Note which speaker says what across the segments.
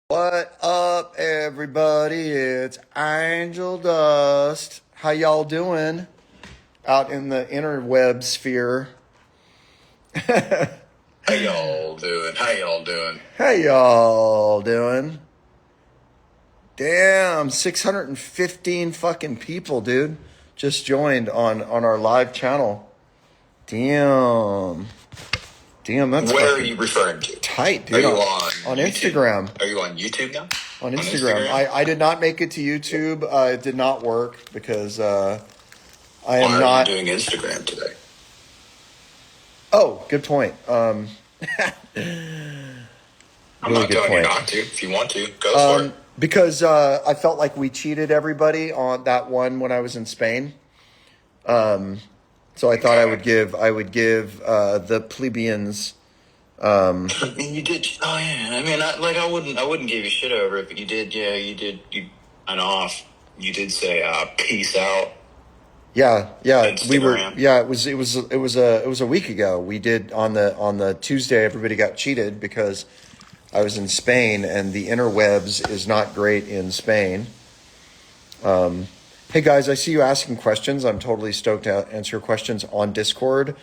Speaker 1: What up, everybody? It's Angel Dust. How y'all doing out in the interweb sphere?
Speaker 2: How y'all doing? How y'all doing?
Speaker 1: How y'all doing? Damn, 615 fucking people, dude, just joined on our live channel. Damn, that's
Speaker 2: Where are
Speaker 1: fucking
Speaker 2: you referring to?
Speaker 1: tight,
Speaker 2: Are
Speaker 1: dude.
Speaker 2: you on YouTube?
Speaker 1: Instagram.
Speaker 2: Are you on YouTube now?
Speaker 1: On Instagram. I did not make it to YouTube. It did not work because I am
Speaker 2: Why are
Speaker 1: not.
Speaker 2: you doing Instagram today?
Speaker 1: Oh, good point.
Speaker 2: I'm
Speaker 1: Really
Speaker 2: not
Speaker 1: good
Speaker 2: telling you
Speaker 1: point.
Speaker 2: not to. If you want to, go for it.
Speaker 1: Because I felt like we cheated everybody on that one when I was in Spain. So I thought I would give the plebeians.
Speaker 2: I mean, you did. Oh yeah. I mean, I wouldn't give you shit over it, but you did. Yeah, you did. You went off. You did say, "Peace out."
Speaker 1: Yeah, we were.
Speaker 2: Instagram.
Speaker 1: Yeah, it was a week ago. We did on the Tuesday. Everybody got cheated because I was in Spain, and the interwebs is not great in Spain. Hey guys, I see you asking questions. I'm totally stoked to answer your questions on Discord.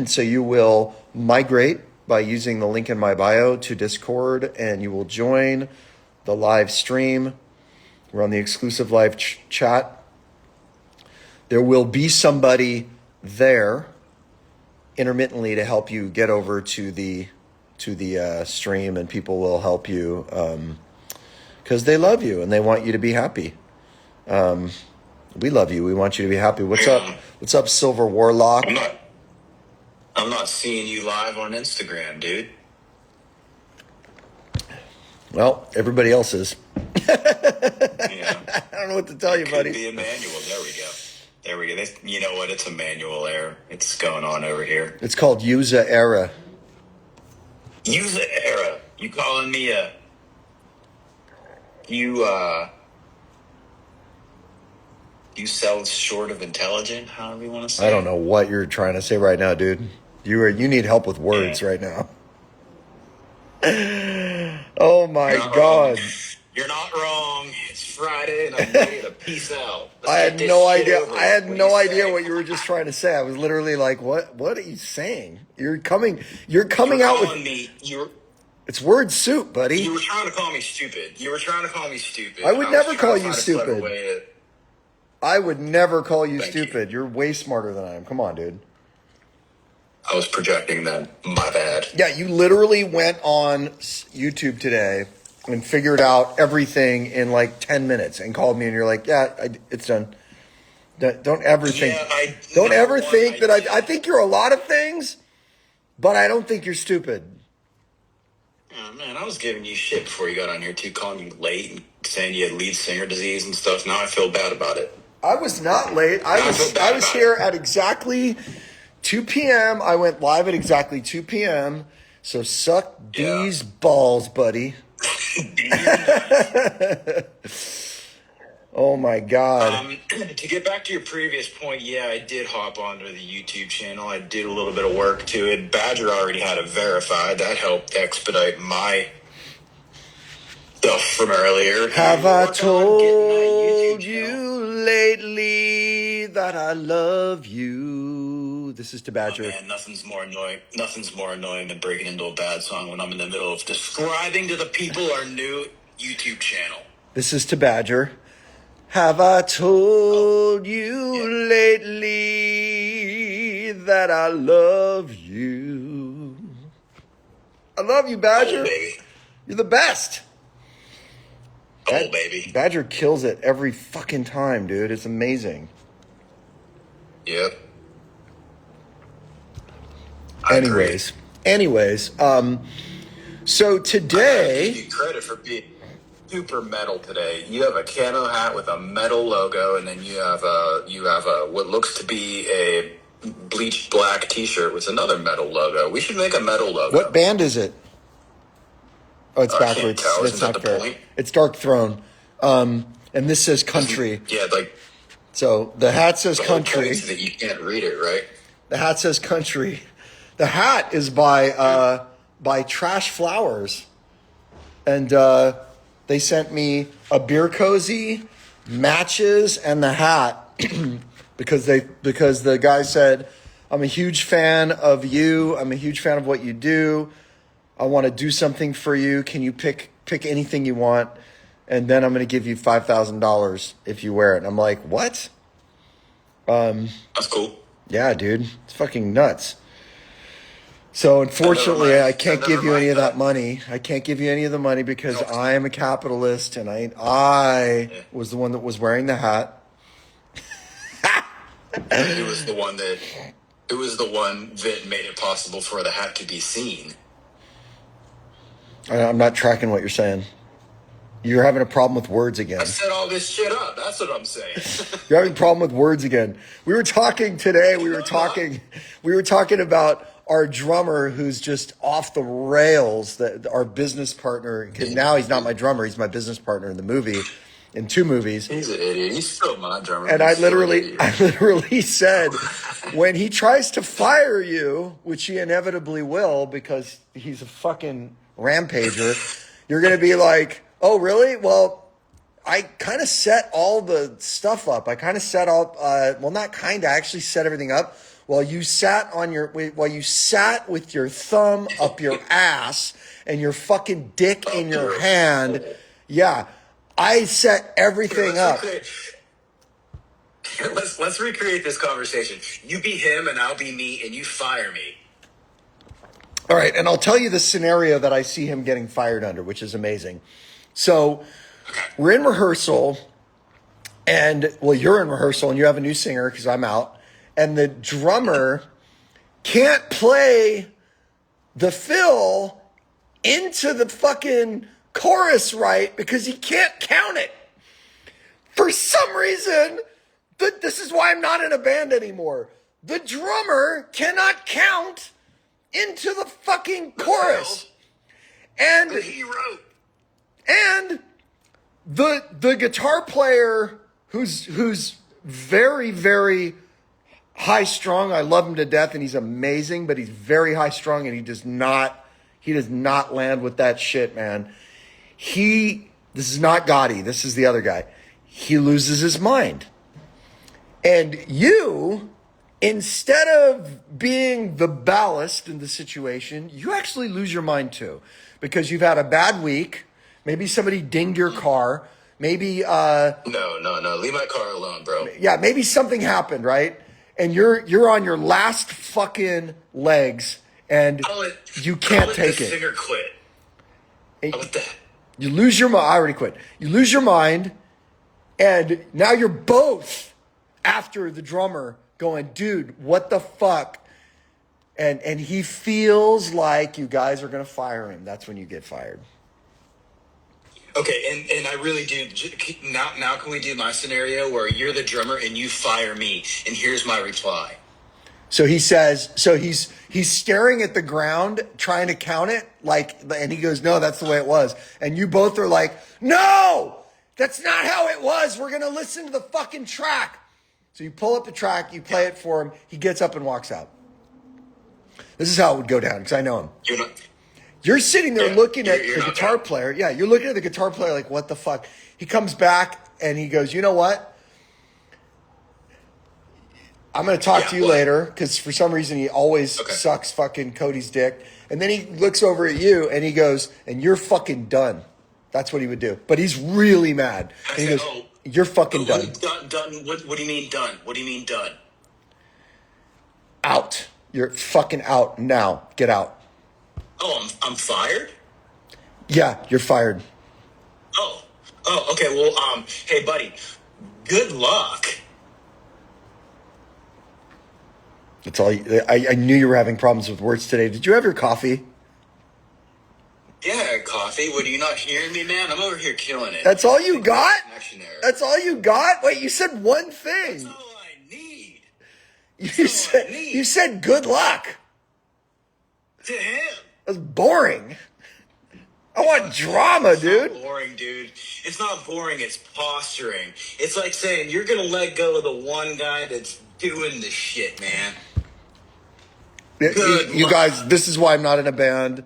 Speaker 1: So you will migrate by using the link in my bio to Discord, and you will join the live stream. We're on the exclusive live chat. There will be somebody there intermittently to help you get over to the stream, and people will help you because they love you and they want you to be happy. We love you. We want you to be happy. What's up? What's up, Silver Warlock?
Speaker 2: I'm not seeing you live on Instagram, dude.
Speaker 1: Well, everybody else is.
Speaker 2: Yeah.
Speaker 1: I don't know what to tell you, buddy.
Speaker 2: Could be a manual. There we go. You know what? It's a manual error. It's going on over here.
Speaker 1: It's called user error.
Speaker 2: User error. You calling me you sell short of intelligent, however you want to say.
Speaker 1: I don't know what you're trying to say right now, dude. You need help with words right now. Oh my God.
Speaker 2: Wrong. You're not wrong. It's Friday and I'm ready to peace out.
Speaker 1: I had no idea what you were just trying to say. I was literally like, what are you saying? You're coming out with
Speaker 2: me.
Speaker 1: It's word soup, buddy.
Speaker 2: You were trying to call me stupid.
Speaker 1: I would never call you stupid. I would never call you stupid. You're way smarter than I am. Come on, dude.
Speaker 2: I was projecting then. My bad.
Speaker 1: Yeah, you literally went on YouTube today and figured out everything in like 10 minutes and called me and you're like, yeah, it's done. Don't ever think that I think you're a lot of things, but I don't think you're stupid.
Speaker 2: Oh, man, I was giving you shit before you got on here too, calling you late and saying you had lead singer disease and stuff. Now I feel bad about it.
Speaker 1: I was not late. I was here at exactly 2 p.m. I went live at exactly 2 p.m. So suck these balls, buddy. Oh my God.
Speaker 2: To get back to your previous point, yeah, I did hop onto the YouTube channel. I did a little bit of work to it. Badger already had it verified. That helped expedite my stuff from earlier.
Speaker 1: Have I told you lately that I love you? This is to Badger.
Speaker 2: Oh, man, nothing's more annoying than breaking into a bad song when I'm in the middle of describing to the people our new YouTube channel.
Speaker 1: This is to Badger. Have I told you lately that I love you? I love you, Badger.
Speaker 2: Oh, baby.
Speaker 1: You're the best.
Speaker 2: Oh, baby.
Speaker 1: Badger kills it every fucking time, dude. It's amazing.
Speaker 2: Yep.
Speaker 1: Anyways, so today,
Speaker 2: I give you credit for being super metal today. You have a camo hat with a metal logo, and then you have a what looks to be a bleached black T-shirt with another metal logo. We should make a metal logo.
Speaker 1: What band is it? Oh, it's backwards. That's not fair.
Speaker 2: Point?
Speaker 1: It's Dark Throne, and this says country.
Speaker 2: Yeah, like
Speaker 1: so. The hat says
Speaker 2: the
Speaker 1: country.
Speaker 2: Whole point is that you can't read it, right?
Speaker 1: The hat says country. The hat is by Trash Flowers, and They sent me a beer cozy, matches, and the hat because the guy said, I'm a huge fan of you. I'm a huge fan of what you do. I want to do something for you. Can you pick anything you want? And then I'm going to give you $5,000 if you wear it. And I'm like, what?
Speaker 2: That's cool.
Speaker 1: Yeah, dude. It's fucking nuts. So unfortunately, I can't give you any of that money. I can't give you any of the money because I am a capitalist and I was the one that was wearing the hat.
Speaker 2: It was the one that made it possible for the hat to be seen.
Speaker 1: I'm not tracking what you're saying. You're having a problem with words again.
Speaker 2: I set all this shit up. That's what I'm saying.
Speaker 1: You're having a problem with words again. We were talking today. We were talking about our drummer who's just off the rails. That our business partner. Now he's not my drummer. He's my business partner in the movie, in 2 movies.
Speaker 2: He's an idiot. He's still my drummer.
Speaker 1: And I literally said, when he tries to fire you, which he inevitably will because he's a fucking rampager, you're going to be like, oh, really? Well, I kind of set all the stuff up. I kind of set up, well, not kind of, I actually set everything up while you sat with your thumb up your ass and your fucking dick in your hand. Yeah, I set everything up.
Speaker 2: Let's recreate this conversation. You be him and I'll be me and you fire me.
Speaker 1: All right, and I'll tell you the scenario that I see him getting fired under, which is amazing. So we're in rehearsal, and well, you're in rehearsal, and you have a new singer because I'm out, and the drummer can't play the fill into the fucking chorus right because he can't count it. For some reason, this is why I'm not in a band anymore. The drummer cannot count into the fucking chorus. And
Speaker 2: he wrote.
Speaker 1: And the guitar player who's very, very high strung. I love him to death and he's amazing, but he's very high strung and he does not land with that shit, man. This is not Gotti. This is the other guy. He loses his mind. And you, instead of being the ballast in the situation, you actually lose your mind too, because you've had a bad week. Maybe somebody dinged your car. Maybe
Speaker 2: No. Leave my car alone, bro.
Speaker 1: Yeah, maybe something happened, right? And you're on your last fucking legs, and you can't take it.
Speaker 2: Singer quit. How about that?
Speaker 1: You lose your mind. I already quit. You lose your mind, and now you're both after the drummer, going, dude, what the fuck? And he feels like you guys are gonna fire him. That's when you get fired.
Speaker 2: Okay, and I really do. Now can we do my scenario where you're the drummer and you fire me? And here's my reply.
Speaker 1: So he says, he's staring at the ground, trying to count it, and he goes, no, that's the way it was. And you both are like, no, that's not how it was. We're going to listen to the fucking track. So you pull up the track, you play it for him. He gets up and walks out. This is how it would go down, because I know him. You're sitting there looking at the guitar player. Yeah, you're looking at the guitar player like, what the fuck? He comes back and he goes, you know what? I'm going to talk to you later, because for some reason he always sucks fucking Cody's dick. And then he looks over at you and he goes, and you're fucking done. That's what he would do. But he's really mad. And he goes, you're fucking done.
Speaker 2: Done? What do you mean done? What do you mean done?
Speaker 1: Out. You're fucking out now. Get out.
Speaker 2: Oh, I'm fired?
Speaker 1: Yeah, you're fired.
Speaker 2: Oh, okay. Well, hey, buddy, good luck.
Speaker 1: That's all. I knew you were having problems with words today. Did you have your coffee?
Speaker 2: Yeah, coffee. What, are you not hearing me, man? I'm over here killing it.
Speaker 1: That's all you got? That's all you got? Wait, you said one thing.
Speaker 2: That's all I need.
Speaker 1: You said good luck.
Speaker 2: To him.
Speaker 1: That's boring. I want drama, dude.
Speaker 2: It's not boring, dude. It's not boring. It's posturing. It's like saying you're going to let go of the one guy that's doing the shit, man.
Speaker 1: You guys, this is why I'm not in a band.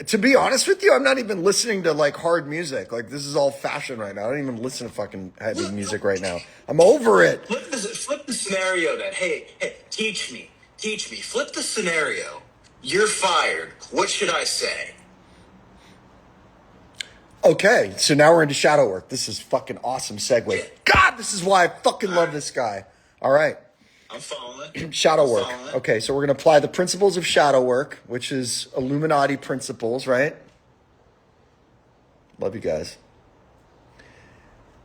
Speaker 1: To be honest with you, I'm not even listening to like hard music. Like this is all fashion right now. I don't even listen to fucking heavy music right now. I'm over it.
Speaker 2: Flip the scenario then. Hey, teach me. Flip the scenario. You're fired. What should I say?
Speaker 1: Okay, so now we're into shadow work. This is fucking awesome segue.
Speaker 2: Yeah.
Speaker 1: God, this is why I fucking love this guy. All right.
Speaker 2: I'm following.
Speaker 1: Shadow work. Okay, so we're going to apply the principles of shadow work, which is Illuminati principles, right? Love you guys.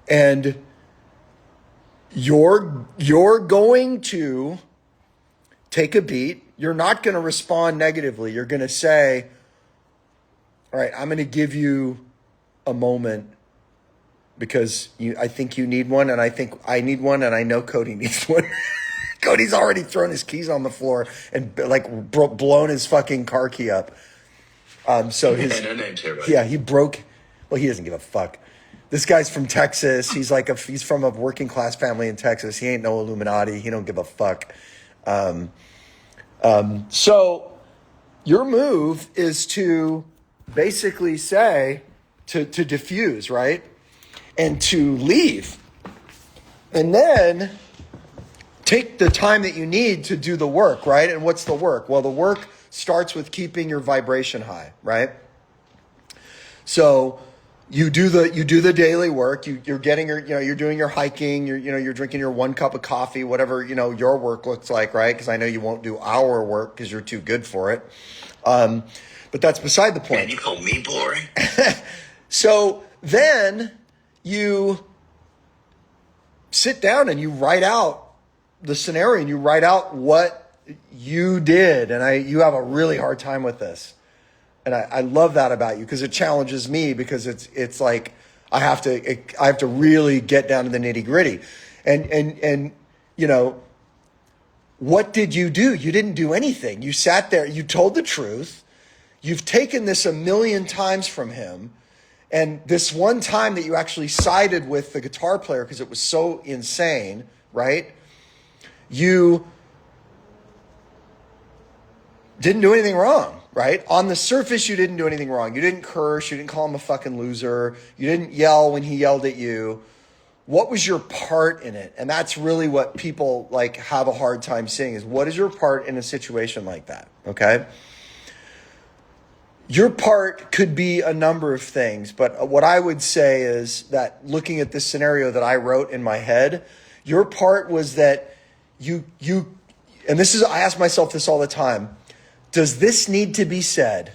Speaker 1: And you're going to take a beat. You're not going to respond negatively. You're going to say, all right, I'm going to give you a moment because I think you need one, and I think I need one, and I know Cody needs one. Cody's already thrown his keys on the floor and like blown his fucking car key up. So his
Speaker 2: no names here, buddy.
Speaker 1: yeah, he broke. Well, he doesn't give a fuck. This guy's from Texas. He's he's from a working class family in Texas. He ain't no Illuminati. He don't give a fuck. So your move is to basically say to diffuse, right, and to leave, and then take the time that you need to do the work, right? And what's the work? Well, the work starts with keeping your vibration high, right? So you do the daily work. You're getting you're doing your hiking. You're drinking your 1 cup of coffee, whatever your work looks like, right? Because I know you won't do our work because you're too good for it. But that's beside the point.
Speaker 2: Man, you call me boring?
Speaker 1: So then you sit down and you write out the scenario, and you write out what you did. And you have a really hard time with this. And I love that about you because it challenges me, because it's like I have to really get down to the nitty gritty. And what did you do? You didn't do anything. You sat there, you told the truth. You've taken this 1,000,000 times from him. And this one time that you actually sided with the guitar player because it was so insane, right? You didn't do anything wrong, right? On the surface, you didn't do anything wrong. You didn't curse. You didn't call him a fucking loser. You didn't yell when he yelled at you. What was your part in it? And that's really what people like have a hard time seeing, is what is your part in a situation like that, okay? Your part could be a number of things, but what I would say is that looking at this scenario that I wrote in my head, your part was that and I ask myself this all the time, does this need to be said?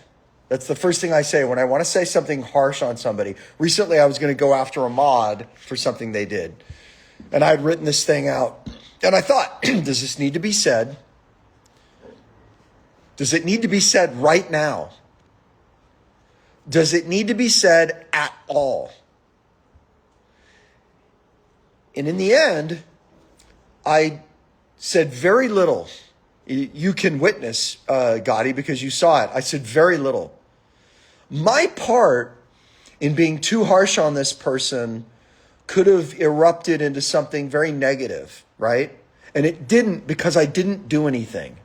Speaker 1: That's the first thing I say when I want to say something harsh on somebody. Recently, I was going to go after a mod for something they did. And I had written this thing out. And I thought, does this need to be said? Does it need to be said right now? Does it need to be said at all? And in the end, I said very little. You can witness, Gotti, because you saw it. I said very little. My part in being too harsh on this person could have erupted into something very negative, right? And it didn't, because I didn't do anything.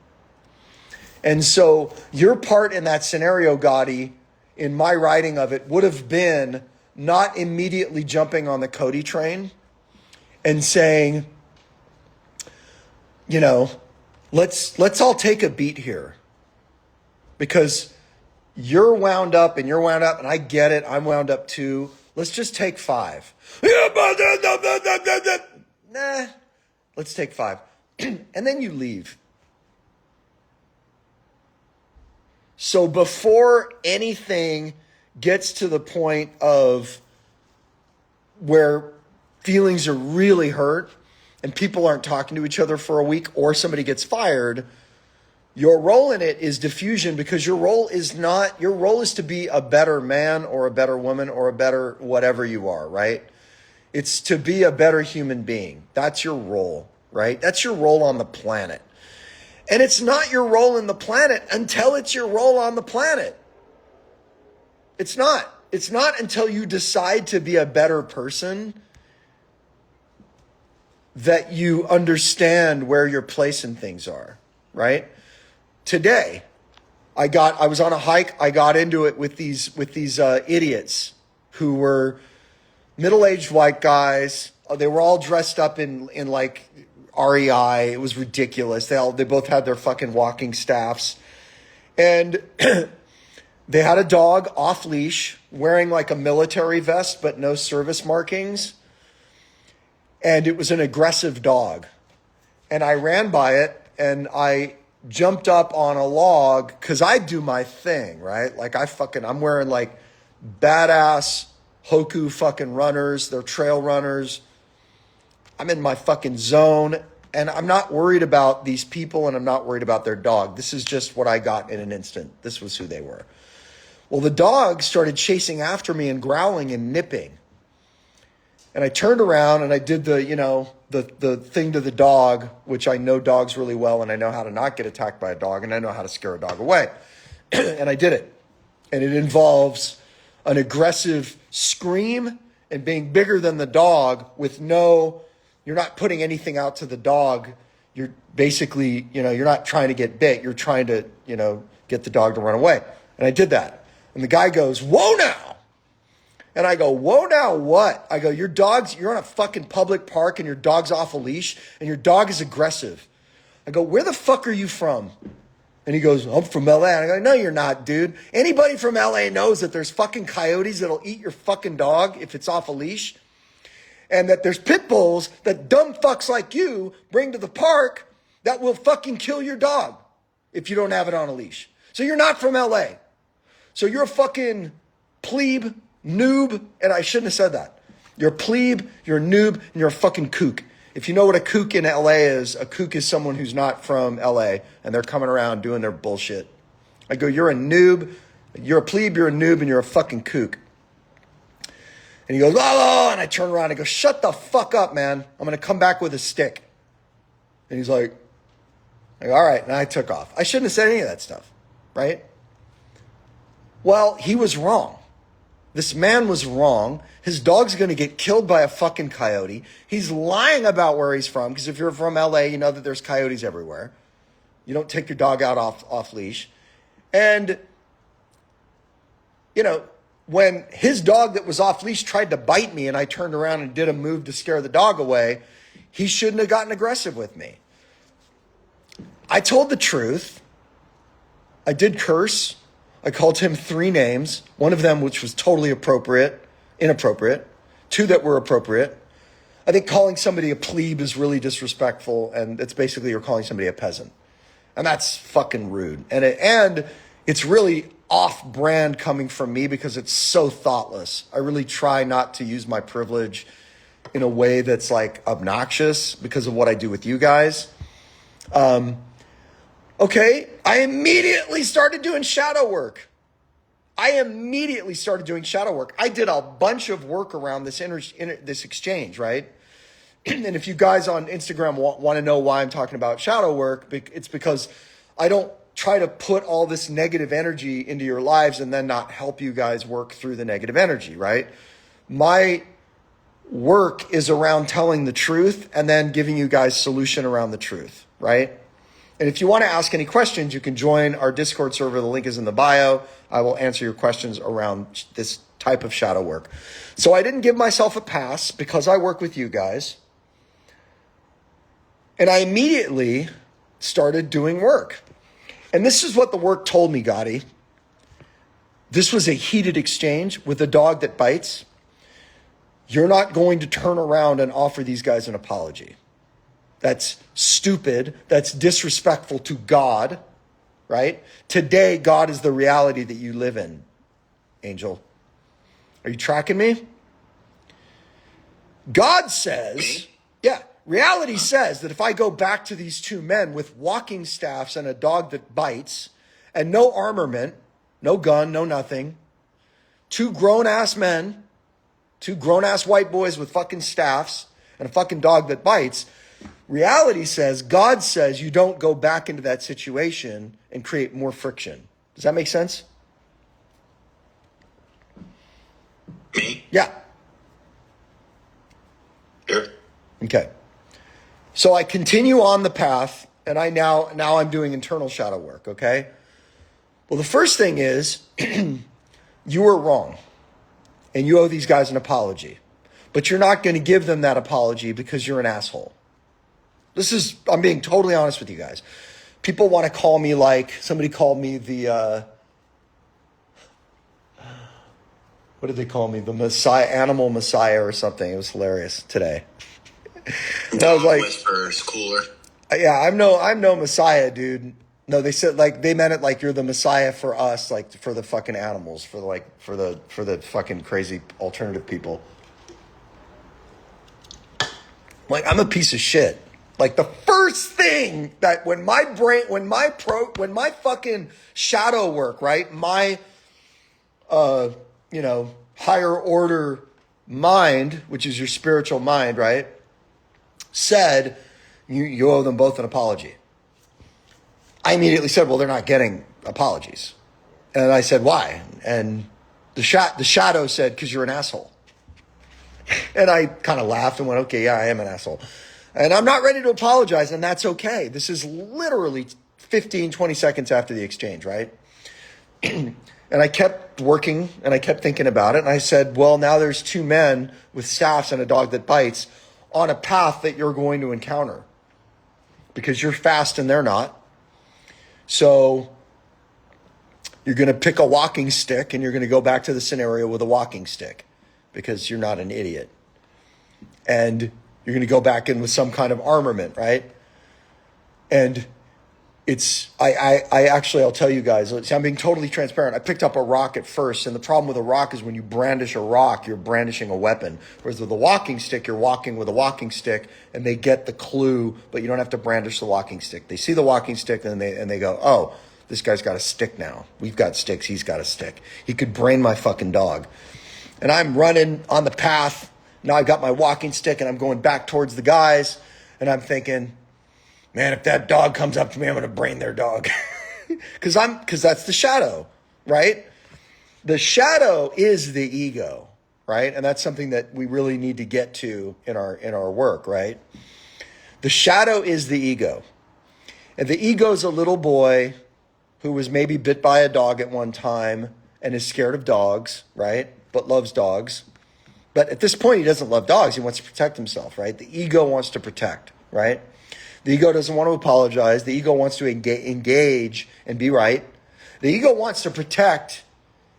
Speaker 1: And so your part in that scenario, Gotti, in my writing of it, would have been not immediately jumping on the Cody train and saying, let's all take a beat here, because you're wound up and I get it. I'm wound up too. Let's just take 5. Nah, let's take 5. And then you leave. So before anything gets to the point of where feelings are really hurt and people aren't talking to each other for a week, or somebody gets fired, your role in it is diffusion, because your role is to be a better man or a better woman or a better whatever you are, right? It's to be a better human being. That's your role, right? That's your role on the planet. And it's not your role in the planet until it's your role on the planet. It's not. It's not until you decide to be a better person that you understand where your place in things are, right? Today, I was on a hike. I got into it with these idiots who were middle-aged white guys. They were all dressed up in like REI. It was ridiculous. They both had their fucking walking staffs. And they had a dog off leash wearing like a military vest, but no service markings. And it was an aggressive dog. And I ran by it and I jumped up on a log because I do my thing, right? Like I'm wearing like badass Hoku fucking runners. They're trail runners. I'm in my fucking zone and I'm not worried about these people and I'm not worried about their dog. This is just what I got in an instant. This was who they were. Well, the dog started chasing after me and growling and nipping. And I turned around and I did the thing to the dog, which I know dogs really well and I know how to not get attacked by a dog and I know how to scare a dog away. And I did it. And it involves an aggressive scream and being bigger than the dog with you're not putting anything out to the dog. You're basically, you're not trying to get bit. You're trying to, get the dog to run away. And I did that. And the guy goes, "Whoa now." And I go, "Whoa now what?" I go, you're on a fucking public park and your dog's off a leash and your dog is aggressive. I go, "Where the fuck are you from?" And he goes, "I'm from LA. And I go, "No, you're not, dude. Anybody from LA knows that there's fucking coyotes that'll eat your fucking dog if it's off a leash. And that there's pit bulls that dumb fucks like you bring to the park that will fucking kill your dog if you don't have it on a leash. So you're not from LA. So you're a fucking plebe, noob." And I shouldn't have said that. You're a plebe, you're a noob, and you're a fucking kook. If you know what a kook in LA is, a kook is someone who's not from LA and they're coming around doing their bullshit. I go, "You're a noob, you're a plebe, you're a noob, and you're a fucking kook." And he goes, "Oh," and I turn around and go, "Shut the fuck up, man. I'm going to come back with a stick." And he's like, "All right." And I took off. I shouldn't have said any of that stuff, right? Well, he was wrong. This man was wrong. His dog's going to get killed by a fucking coyote. He's lying about where he's from, because if you're from LA, you know that there's coyotes everywhere. You don't take your dog out off leash. And, when his dog that was off leash tried to bite me and I turned around and did a move to scare the dog away, he shouldn't have gotten aggressive with me. I told the truth. I did curse. I called him 3 names, one of them which was totally inappropriate, 2 that were appropriate. I think calling somebody a plebe is really disrespectful, and it's basically you're calling somebody a peasant. And that's fucking rude. And it's really off-brand coming from me because it's so thoughtless. I really try not to use my privilege in a way that's like obnoxious because of what I do with you guys. Okay, I immediately started doing shadow work. I did a bunch of work around this exchange, right? And if you guys on Instagram want to know why I'm talking about shadow work, it's because I don't try to put all this negative energy into your lives and then not help you guys work through the negative energy, right? My work is around telling the truth and then giving you guys solution around the truth, right? And if you want to ask any questions, you can join our Discord server. The link is in the bio. I will answer your questions around this type of shadow work. So I didn't give myself a pass because I work with you guys. And I immediately started doing work. And this is what the work told me, Gotti. This was a heated exchange with a dog that bites. You're not going to turn around and offer these guys an apology. That's stupid. That's disrespectful to God, right? Today, God is the reality that you live in, Angel. Are you tracking me? God says, reality says that if I go back to these 2 men with walking staffs and a dog that bites and no armament, no gun, no nothing, 2 grown-ass men, 2 grown-ass white boys with fucking staffs and a fucking dog that bites, reality says, God says you don't go back into that situation and create more friction. Does that make sense?
Speaker 2: Me?
Speaker 1: Yeah.
Speaker 2: Sure.
Speaker 1: Okay. So I continue on the path and I'm doing internal shadow work, okay? Well, the first thing is you were wrong and you owe these guys an apology, but you're not going to give them that apology because you're an asshole. I'm being totally honest with you guys. People want to call me somebody called me what did they call me? The Messiah, animal Messiah or something. It was hilarious today. And I was like,
Speaker 2: Whisper's cooler.
Speaker 1: yeah, I'm no Messiah, dude. No, they said they meant it like you're the Messiah for us, like for the fucking animals, for the fucking crazy alternative people. Like, I'm a piece of shit. Like, the first thing that when my fucking shadow work, right? My higher order mind, which is your spiritual mind, right? Said, you owe them both an apology. I immediately said, well, they're not getting apologies. And I said, why? And the shadow said, because you're an asshole. And I kind of laughed and went, okay, yeah, I am an asshole. And I'm not ready to apologize, and that's okay. This is literally 15, 20 seconds after the exchange, right? And I kept working, and I kept thinking about it, and I said, well, now there's two men with staffs and a dog that bites on a path that you're going to encounter because you're fast and they're not. So you're going to pick a walking stick, and you're going to go back to the scenario with a walking stick because you're not an idiot. And you're going to go back in with some kind of armament, right? And I'll tell you guys, I'm being totally transparent. I picked up a rock at first, and the problem with a rock is when you brandish a rock, you're brandishing a weapon. Whereas with a walking stick, you're walking with a walking stick, and they get the clue, but you don't have to brandish the walking stick. They see the walking stick, and they go, oh, this guy's got a stick now. We've got sticks, he's got a stick. He could brain my fucking dog. And I'm running on the path. Now I've got my walking stick, and I'm going back towards the guys, and I'm thinking, man, if that dog comes up to me, I'm going to brain their dog. Because that's the shadow, right? The shadow is the ego, right? And that's something that we really need to get to in our work, right? The shadow is the ego. And the ego is a little boy who was maybe bit by a dog at one time and is scared of dogs, right? But loves dogs. But at this point, he doesn't love dogs. He wants to protect himself, right? The ego wants to protect, right? The ego doesn't want to apologize. The ego wants to engage and be right. The ego wants to protect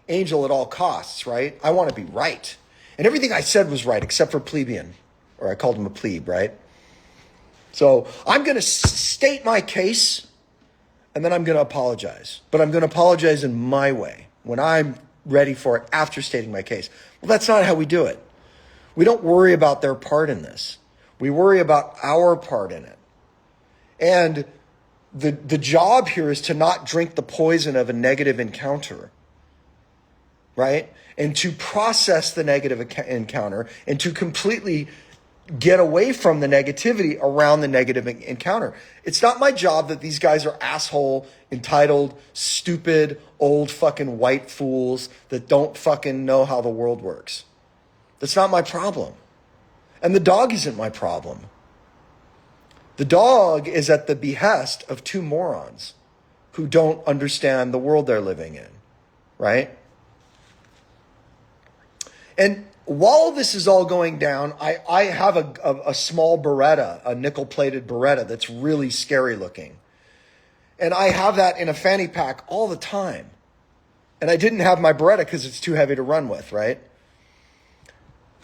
Speaker 1: Angel at all costs, right? I want to be right. And everything I said was right except for plebeian, or I called him a plebe, right? So I'm going to state my case, and then I'm going to apologize. But I'm going to apologize in my way when I'm ready for it after stating my case. Well, that's not how we do it. We don't worry about their part in this. We worry about our part in it. And the job here is to not drink the poison of a negative encounter, right? And to process the negative encounter and to completely get away from the negativity around the negative encounter. It's not my job that these guys are asshole, entitled, stupid, old fucking white fools that don't fucking know how the world works. That's not my problem. And the dog isn't my problem. The dog is at the behest of two morons who don't understand the world they're living in, right? And while this is all going down, I have a small Beretta, a nickel-plated Beretta that's really scary looking. And I have that in a fanny pack all the time. And I didn't have my Beretta because it's too heavy to run with, right?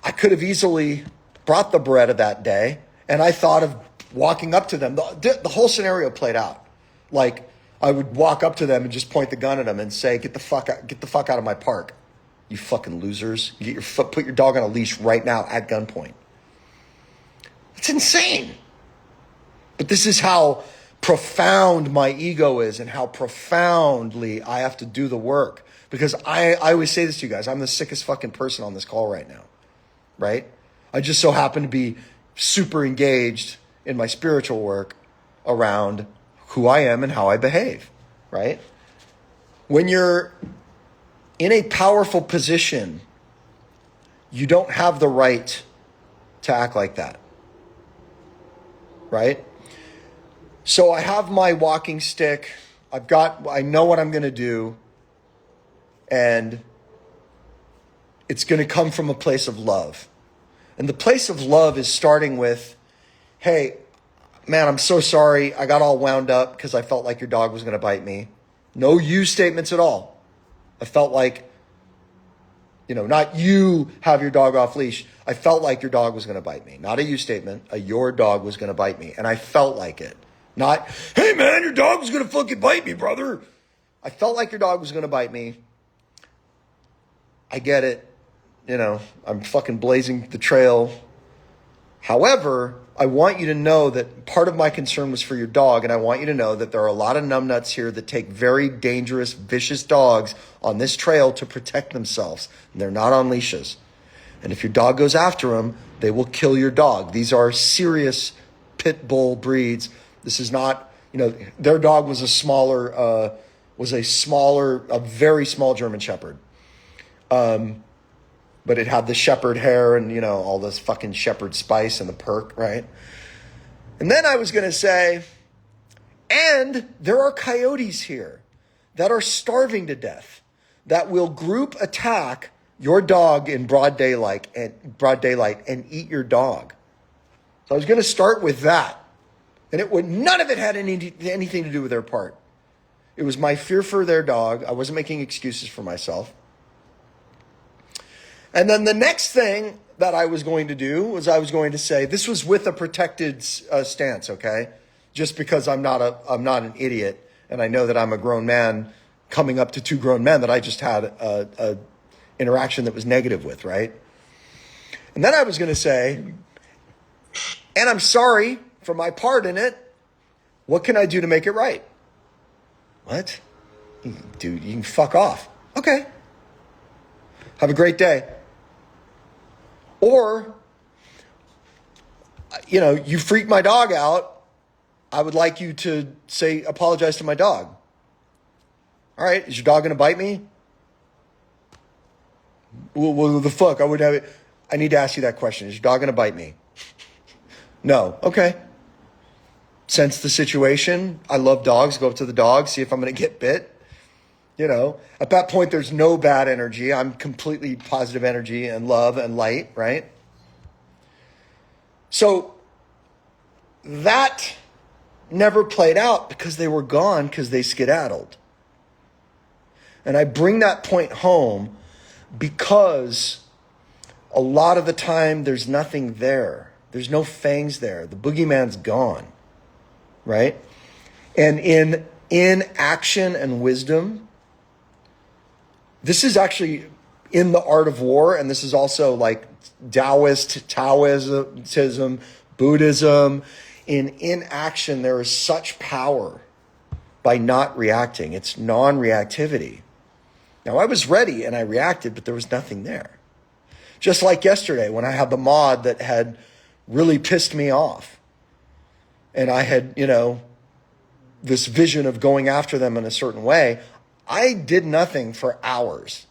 Speaker 1: I could have easily brought the Beretta that day, and I thought of walking up to them. The whole scenario played out. Like, I would walk up to them and just point the gun at them and say, get the fuck out of my park, you fucking losers. Put your dog on a leash right now at gunpoint. It's insane. But this is how profound my ego is and how profoundly I have to do the work. Because I always say this to you guys, I'm the sickest fucking person on this call right now, right? I just so happen to be super engaged in my spiritual work around who I am and how I behave, right? When you're in a powerful position, you don't have the right to act like that, right? So I have my walking stick. I know what I'm going to do, and it's going to come from a place of love. And the place of love is starting with, hey, man, I'm so sorry. I got all wound up because I felt like your dog was going to bite me. No you statements at all. I felt like, not you have your dog off leash. I felt like your dog was going to bite me. Not a you statement. Your dog was going to bite me. And I felt like it. Not, hey man, your dog was going to fucking bite me, brother. I felt like your dog was going to bite me. I get it. I'm fucking blazing the trail. However, I want you to know that part of my concern was for your dog, and I want you to know that there are a lot of numbnuts here that take very dangerous, vicious dogs on this trail to protect themselves, and they're not on leashes. And if your dog goes after them, they will kill your dog. These are serious pit bull breeds. This is not, their dog was a very small German Shepherd. But it had the shepherd hair and, all this fucking shepherd spice and the perk, right? And then I was going to say, and there are coyotes here that are starving to death, that will group attack your dog in broad daylight and eat your dog. So I was going to start with that. And none of it had anything to do with their part. It was my fear for their dog. I wasn't making excuses for myself. And then the next thing that I was going to do was I was going to say, this was with a protected stance, okay? Just because I'm not an idiot, and I know that I'm a grown man coming up to two grown men that I just had a interaction that was negative with, right? And then I was going to say, and I'm sorry for my part in it. What can I do to make it right? What? Dude, you can fuck off. Okay. Have a great day. Or, you freaked my dog out. I would like you to apologize to my dog. All right, is your dog going to bite me? Well, the fuck? I need to ask you that question. Is your dog going to bite me? No. Okay. Sense the situation. I love dogs. Go up to the dog, see if I'm going to get bit. At that point, there's no bad energy. I'm completely positive energy and love and light, right? So that never played out because they were gone because they skedaddled. And I bring that point home because a lot of the time there's nothing there. There's no fangs there. The boogeyman's gone, right? And in action and wisdom, this is actually in the art of war, and this is also like Taoism, Buddhism. In action, there is such power by not reacting. It's non-reactivity. Now, I was ready and I reacted, but there was nothing there. Just like yesterday when I had the mod that had really pissed me off. And I had, this vision of going after them in a certain way. I did nothing for hours.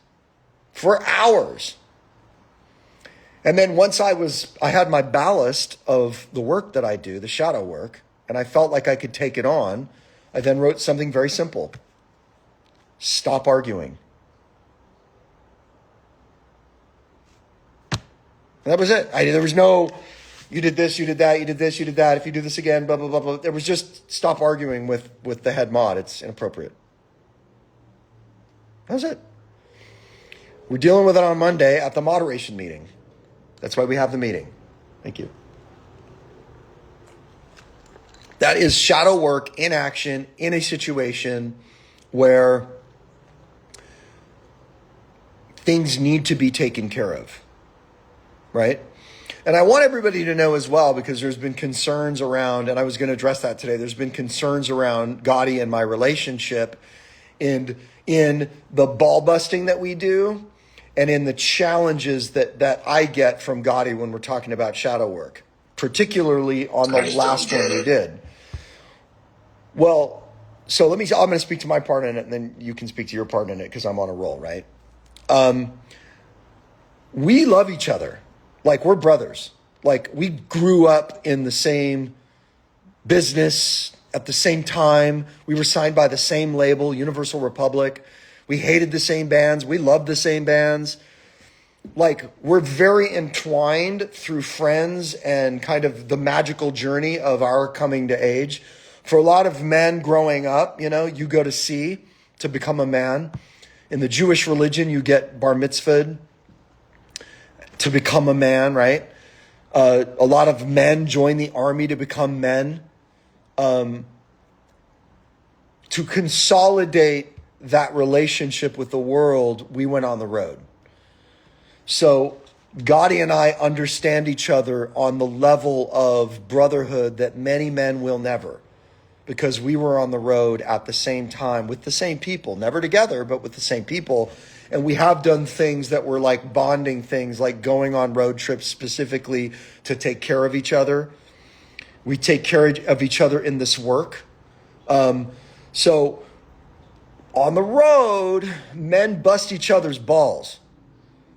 Speaker 1: And then once I had my ballast of the work that I do, the shadow work, and I felt like I could take it on, I then wrote something very simple. Stop arguing. And that was it. There was no, you did this, you did that, you did this, you did that. If you do this again, blah, blah, blah, blah. There was just stop arguing with the head mod. It's inappropriate. That was it. We're dealing with it on Monday at the moderation meeting. That's why we have the meeting. Thank you. That is shadow work in action in a situation where things need to be taken care of, right? And I want everybody to know as well, because there's been concerns around, and I was going to address that today, there's been concerns around Gotti and my relationship and in the ball busting that we do and in the challenges that I get from Gotti when we're talking about shadow work, particularly on the last one we did. Well, so I'm going to speak to my part in it, and then you can speak to your part in it because I'm on a roll, right? We love each other. Like, we're brothers. Like, we grew up in the same business, at the same time. We were signed by the same label, Universal Republic. We hated the same bands. We loved the same bands. Like, we're very entwined through friends and kind of the magical journey of our coming to age. For a lot of men growing up, you go to sea to become a man. In the Jewish religion, you get bar mitzvahed to become a man, right? A lot of men join the army to become men. To consolidate that relationship with the world, we went on the road. So Gotti and I understand each other on the level of brotherhood that many men will never, because we were on the road at the same time with the same people, never together, but with the same people. And we have done things that were like bonding things, like going on road trips specifically to take care of each other. We take care of each other in this work. So on the road, men bust each other's balls.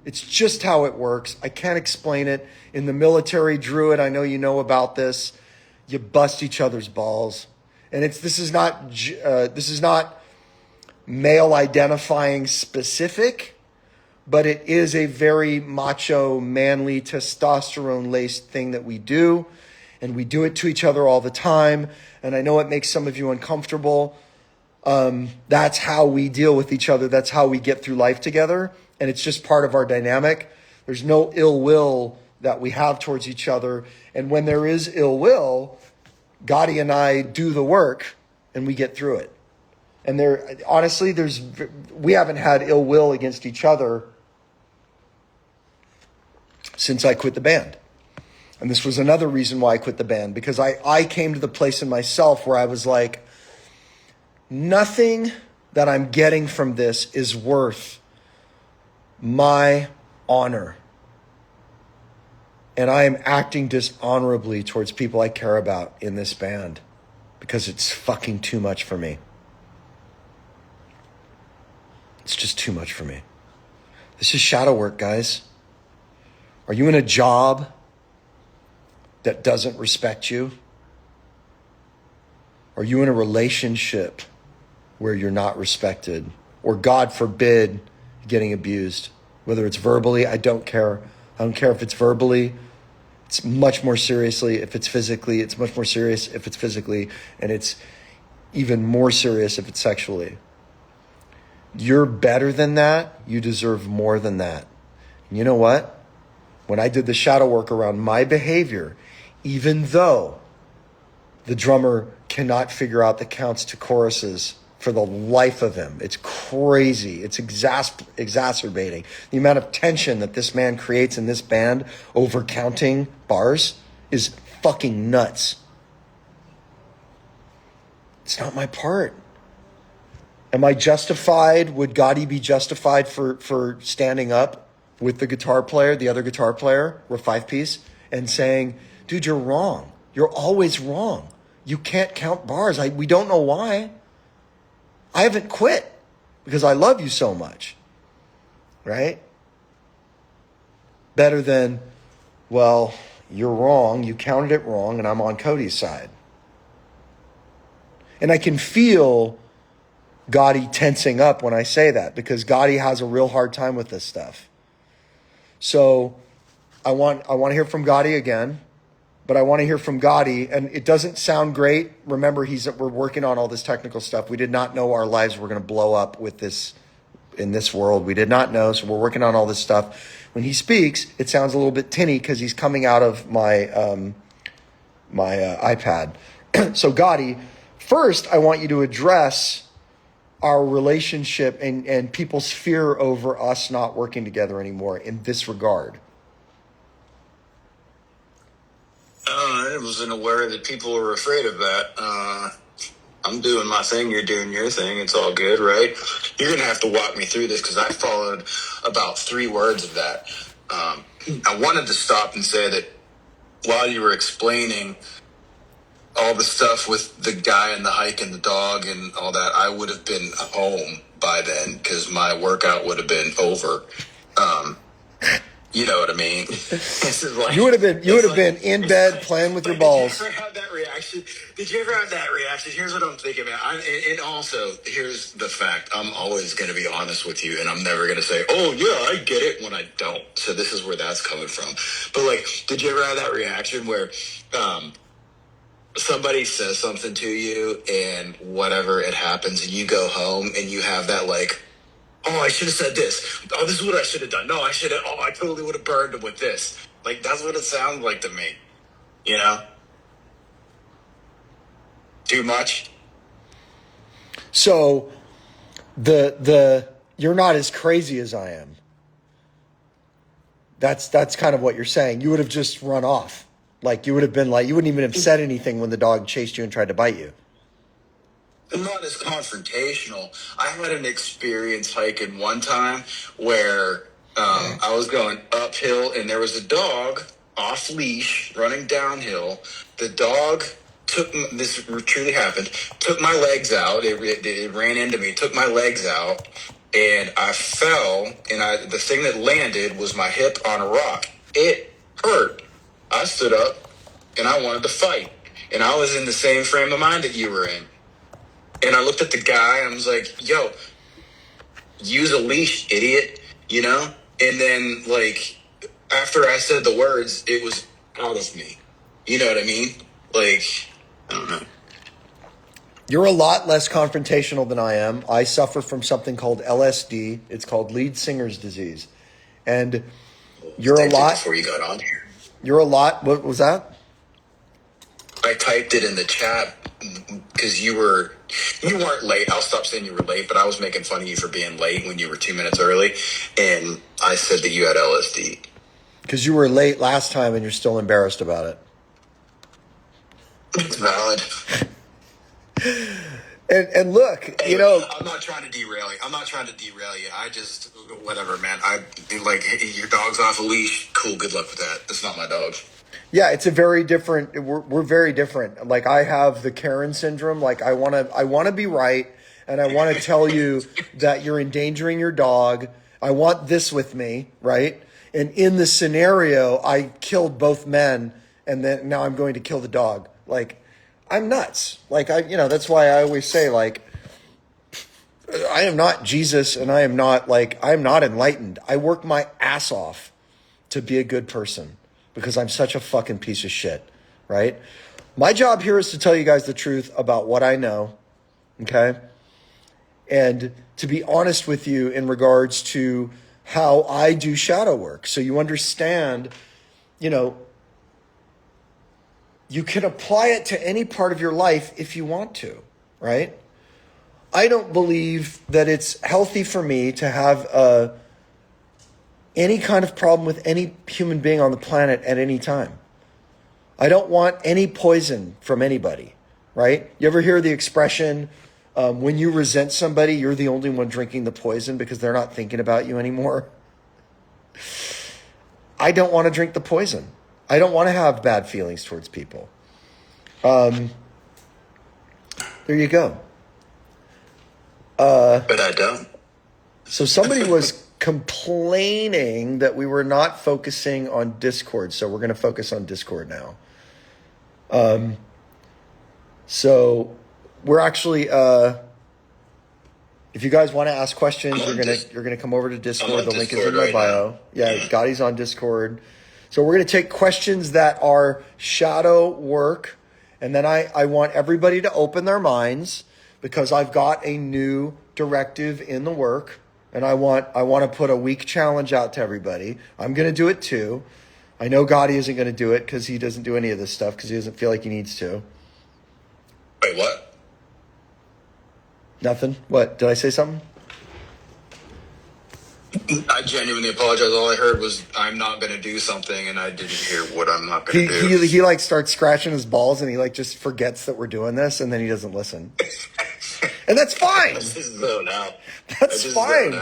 Speaker 1: It's just how it works. I can't explain it. In the military, Druid, I know you know about this. You bust each other's balls, and this is not male identifying specific, but it is a very macho, manly, testosterone laced thing that we do, and we do it to each other all the time. And I know it makes some of you uncomfortable. That's how we deal with each other. That's how we get through life together. And it's just part of our dynamic. There's no ill will that we have towards each other. And when there is ill will, Gotti and I do the work and we get through it. And we haven't had ill will against each other since I quit the band. And this was another reason why I quit the band, because I came to the place in myself where I was like, nothing that I'm getting from this is worth my honor. And I am acting dishonorably towards people I care about in this band because it's fucking too much for me. It's just too much for me. This is shadow work, guys. Are you in a job that doesn't respect you? Are you in a relationship where you're not respected? Or God forbid, getting abused? Whether it's verbally, I don't care. I don't care if it's verbally. It's much more seriously if it's physically. It's much more serious if it's physically. And it's even more serious if it's sexually. You're better than that. You deserve more than that. And you know what? When I did the shadow work around my behavior, even though the drummer cannot figure out the counts to choruses for the life of him, it's crazy. It's exacerbating. The amount of tension that this man creates in this band over counting bars is fucking nuts. It's not my part. Am I justified? Would Gotti be justified for standing up with the guitar player, the other guitar player, or 5-piece, and saying, dude, you're wrong. You're always wrong. You can't count bars. We don't know why. I haven't quit because I love you so much. Right? Better than, well, you're wrong. You counted it wrong, and I'm on Cody's side. And I can feel Gotti tensing up when I say that, because Gotti has a real hard time with this stuff. So I want to hear from Gotti again, but I want to hear from Gotti, and it doesn't sound great. Remember, we're working on all this technical stuff. We did not know our lives were going to blow up with this in this world. We did not know, so we're working on all this stuff. When he speaks, it sounds a little bit tinny because he's coming out of my iPad. So Gotti, first I want you to address our relationship and people's fear over us not working together anymore in this regard.
Speaker 2: I wasn't aware that people were afraid of that. I'm doing my thing, you're doing your thing, it's all good, right? You're going to have to walk me through this because I followed about 3 words of that. I wanted to stop and say that while you were explaining all the stuff with the guy and the hike and the dog and all that, I would have been home by then because my workout would have been over. You know what I mean? This is like,
Speaker 1: you would have been in bed playing with your balls.
Speaker 2: Did you ever have that reaction reaction? Did you ever have that reaction? Here's what I'm thinking, man. And also, here's the fact. I'm always going to be honest with you, and I'm never going to say, oh, yeah, I get it, when I don't. So this is where that's coming from. But, like, did you ever have that reaction where somebody says something to you and whatever, it happens, and you go home and you have that, like, oh, I should have said this. Oh, this is what I should have done. No, I should have. Oh, I totally would have burned him with this. Like, that's what it sounds like to me. You know? Too much?
Speaker 1: So the you're not as crazy as I am. That's kind of what you're saying. You would have just run off. Like, you would have been like, you wouldn't even have said anything when the dog chased you and tried to bite you.
Speaker 2: I'm not as confrontational. I had an experience hiking one time where I was going uphill and there was a dog off leash running downhill. The dog this truly happened, took my legs out. It ran into me, took my legs out, and I fell, and the thing that landed was my hip on a rock. It hurt. I stood up and I wanted to fight. And I was in the same frame of mind that you were in. And I looked at the guy and I was like, yo, use a leash, idiot, you know? And then, like, after I said the words, it was out of me. You know what I mean? Like, I don't know.
Speaker 1: You're a lot less confrontational than I am. I suffer from something called LSD. It's called lead singer's disease. And you're a lot...
Speaker 2: Before you got on here.
Speaker 1: You're a lot... What was that?
Speaker 2: I typed it in the chat because you weren't late. I'll stop saying you were late, but I was making fun of you for being late when you were 2 minutes early. And I said that you had LSD.
Speaker 1: Because you were late last time and you're still embarrassed about it.
Speaker 2: It's valid.
Speaker 1: And look,
Speaker 2: anyway,
Speaker 1: you know...
Speaker 2: I'm not trying to derail you. I just, whatever, man. Your dog's off a leash. Cool, good luck with that. That's not my dog.
Speaker 1: Yeah, it's a very different. We're very different. Like, I have the Karen syndrome. Like, I want to be right, and I want to tell you that you're endangering your dog. I want this with me, right? And in the scenario, I killed both men, and then now I'm going to kill the dog. Like, I'm nuts. Like, that's why I always say, like, I am not Jesus, and I'm not enlightened. I work my ass off to be a good person, because I'm such a fucking piece of shit, right? My job here is to tell you guys the truth about what I know, okay? And to be honest with you in regards to how I do shadow work. So you understand, you can apply it to any part of your life if you want to, right? I don't believe that it's healthy for me to have any kind of problem with any human being on the planet at any time. I don't want any poison from anybody, right? You ever hear the expression, when you resent somebody, you're the only one drinking the poison because they're not thinking about you anymore? I don't want to drink the poison. I don't want to have bad feelings towards people. There you go.
Speaker 2: But I don't.
Speaker 1: So somebody was complaining that we were not focusing on Discord, so we're going to focus on Discord now. So we're actually, if you guys want to ask questions, you're gonna come over to Discord. The link is in my bio. Yeah, Gotti's on Discord. So we're gonna take questions that are shadow work, and then I want everybody to open their minds, because I've got a new directive in the work. And I want to put a week challenge out to everybody. I'm going to do it too. I know Gotti isn't going to do it because he doesn't do any of this stuff because he doesn't feel like he needs to.
Speaker 2: Wait, what?
Speaker 1: Nothing? What? Did I say something?
Speaker 2: I genuinely apologize. All I heard was I'm not going to do something, and I didn't hear what I'm not going to do.
Speaker 1: He like starts scratching his balls, and he like just forgets that we're doing this, and then he doesn't listen. And that's fine.
Speaker 2: This is zone out.
Speaker 1: That's fine.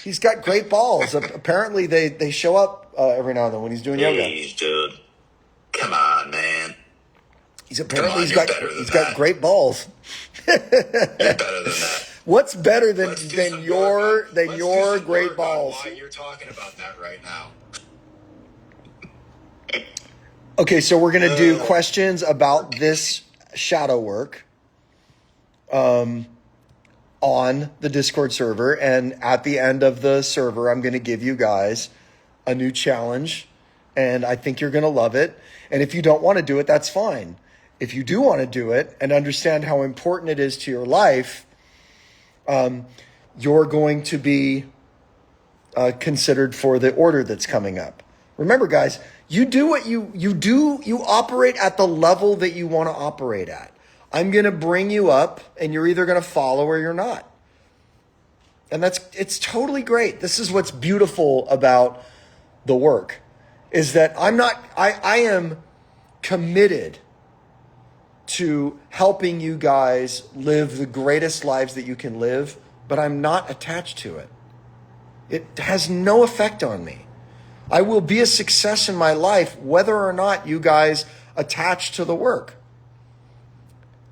Speaker 1: He's got great balls. Apparently, they show up every now and then when he's doing yoga.
Speaker 2: Jeez, dude. Come on, man.
Speaker 1: He's got great balls.
Speaker 2: You're better than that.
Speaker 1: What's better than your great balls?
Speaker 2: Why you're talking about that right now?
Speaker 1: Okay, so we're gonna do questions about this shadow work on the Discord server. And at the end of the server, I'm going to give you guys a new challenge. And I think you're going to love it. And if you don't want to do it, that's fine. If you do want to do it and understand how important it is to your life, you're going to be considered for the order that's coming up. Remember, guys, you do what you operate at the level that you want to operate at. I'm going to bring you up and you're either going to follow or you're not. And it's totally great. This is what's beautiful about the work, is that I am committed to helping you guys live the greatest lives that you can live, but I'm not attached to it. It has no effect on me. I will be a success in my life whether or not you guys attach to the work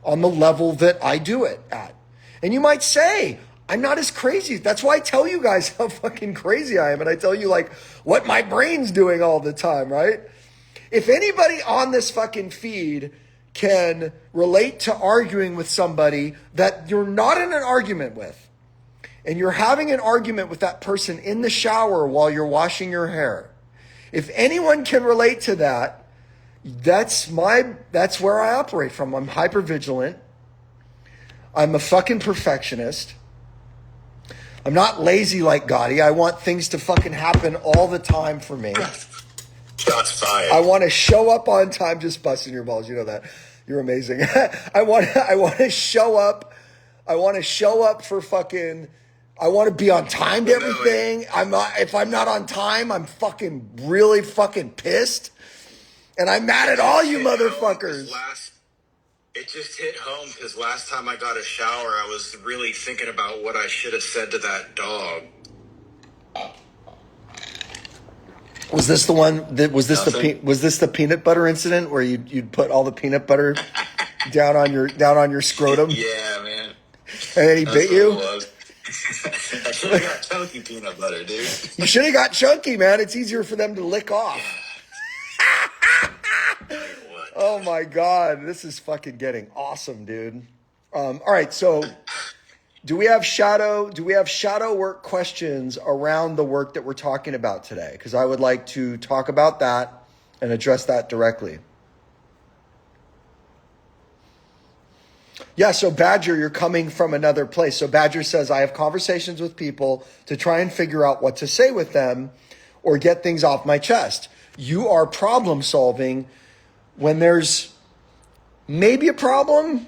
Speaker 1: on the level that I do it at. And you might say, I'm not as crazy. That's why I tell you guys how fucking crazy I am. And I tell you like what my brain's doing all the time, right? If anybody on this fucking feed can relate to arguing with somebody that you're not in an argument with, and you're having an argument with that person in the shower while you're washing your hair, if anyone can relate to that, that's where I operate from. I'm hypervigilant. I'm a fucking perfectionist. I'm not lazy like Gotti. I want things to fucking happen all the time for me.
Speaker 2: Shots fired.
Speaker 1: I want to show up on time, just busting your balls. You know that. You're amazing. I want to show up. I want to show up for fucking, I want to be on time to everything. If I'm not on time, I'm fucking really fucking pissed. And I'm mad at all you motherfuckers.
Speaker 2: It just hit home because last time I got a shower, I was really thinking about what I should have said to that dog.
Speaker 1: Was this the one that was this the peanut butter incident where you'd put all the peanut butter down on your scrotum?
Speaker 2: Yeah, man.
Speaker 1: And then he bit you?
Speaker 2: I should have got chunky peanut butter, dude.
Speaker 1: You should have got chunky, man. It's easier for them to lick off. Oh my God, this is fucking getting awesome, dude. All right, so do we have shadow work questions around the work that we're talking about today? Because I would like to talk about that and address that directly. Yeah, so Badger, you're coming from another place. So Badger says, I have conversations with people to try and figure out what to say with them or get things off my chest. You are problem solving when there's maybe a problem,